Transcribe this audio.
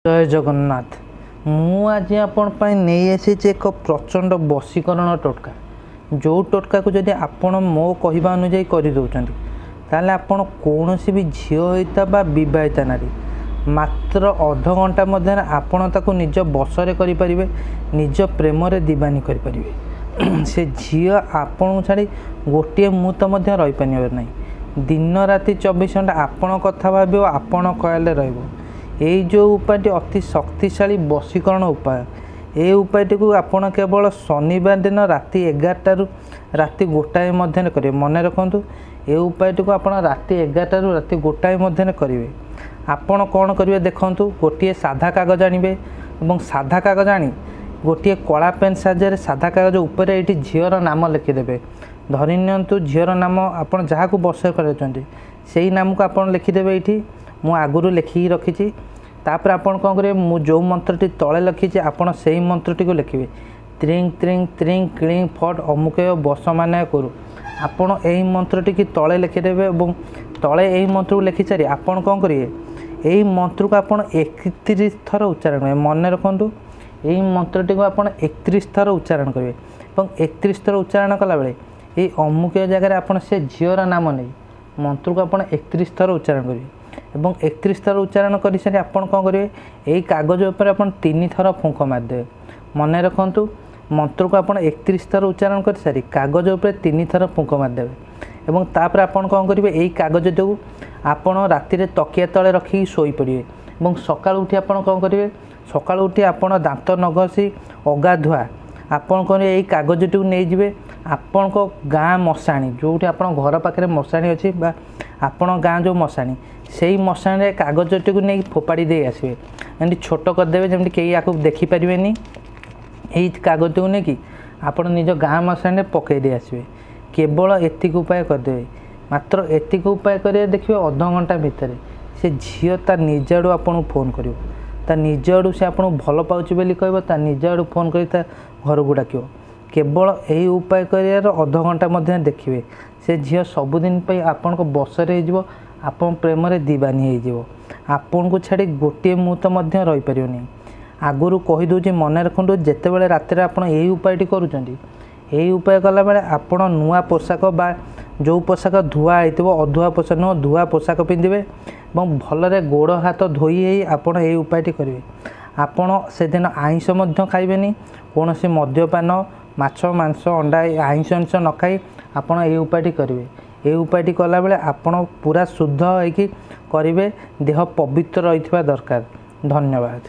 जय जगन्नाथ। मु आज आपण नहीं आसी एक प्रचंड बशीकरण टोटका जो टोटका को जदि आपण मो कहवा अनुजाई करदे ताले आपण कौन भी झील होता बा बहिता नारी मात्र अध घंटा मध्य आपण ताको निज बसरे करें निज प्रेम दीवानी करें से झील आपण छाड़ी गोटे मुहूर्त रही पार ना दिन राति 24 घंटा आपण कथा भाव आपण कहले रही जो उपायटी अति शक्तिशाली बशीकरण उपाय। ये उपायटी को आपण केवल शनिवार दिन राति 11 रु राति 1 मध्य करेंगे। मन रखु ये उपायटी को आप राति 11 रु राति 1 मध्य करेंगे। आपण कौन करेंगे देखु गोटे साधा कागज आनिबे और साधा कागज आनी गोटे कला पेन साहाय्य साधा कागज उपर ये झीर नाम लिखिदेवे। धरी नियंतु झीर नाम आप जहाँ को बस कर नाम को आप लिखिदेवे। ये मु आगुरी लिखिकी रखी तापर आपन कौन करेंगे मु जो मंत्रटी तले लिखी आपड़ से मंत्रटी को लिखे त्रिंग त्रिंग त्रिंग क्लिंग फट अमुकय बसमान करू आपड़ यही मंत्रटी की तले लिखिदेवे और तले यही मंत्र को लिखि सारी आपन कौन करेंगे यही मंत्र को आपड़ 31 थर उच्चारण करेंगे। मन रखु यही मंत्रटी को आपड़ 31 थर उच्चारण करेंगे और 31 थर उच्चारण कला बेले ये अमुकय जगह आप से झीर नाम नहीं मंत्र को आपड़ 31 थर उच्चारण करेंगे एवं 31 थर उच्चारण कर सारी आप कौन करेंगे यही कागज उपर आप 3 थर फुंक मारिदेवे। मन रखु मंत्र को आप 31 थर उच्चारण कर सारी कागज उपर 3 थर फुंक मारिदेवे और तापर आप कौन करेंगे यही कागज जो आप राति तकिया तले रखिकी शोई पड़े और सका उठी आप कौन करेंगे सका उठी आप दांत नघसी अगाधुआ आपन कौन यही कागजटी नहीं आपण गाँ मशाणी जो आप घर पाखे मशाणी अच्छी आपण गाँ जो मशाणी से ही मशाणी कागजटी को नहीं फोपाड़ी दे आसवे एमती छोट करदे जमी कहीं या देखिपारे यही कागजटी को लेकिन आप निज गाँ मशाणी पकई दे आसवे। केवल एतिक उपाय करदे मात्र एतिक उपाय करें देखिए अध घंटा भितर से झील ता निज आड़ू आपको फोन कर निज आड़ू से आपको भल पाँच बोली कह निज आड़ू फोन कर घर को डाक केवल यही उपाय कर अध घंटा मध्य देखिए से झील सबुदिन आपण बसरे हो आप प्रेम दीवानी हो आपन को छाड़ी गोटे मुहूर्त रही पारे। आगुरी कहीदे मन रखु जिते बड़े रातिर आप यही उपायटी करुँच यही उपाय कला बेले आपण नुआ पोशाक बा जो पोशाक धुआ होती अधुआ पोशाक नुह धुआ पोशाक पिंधे और भलरे गोड़ हाथ धोई आपड़ यही उपायटी करेंगे। आपण से दिन आइंष खाइबेनी कौन से मद्यपान माछ मांस अंडा आइंष अंश न खाई आपड़ यही उपायटी करेंगे। ये उपायटी कला बेले आपण पूरा शुद्ध होइकी करेंगे देह पवित्र रही दरकार। धन्यवाद।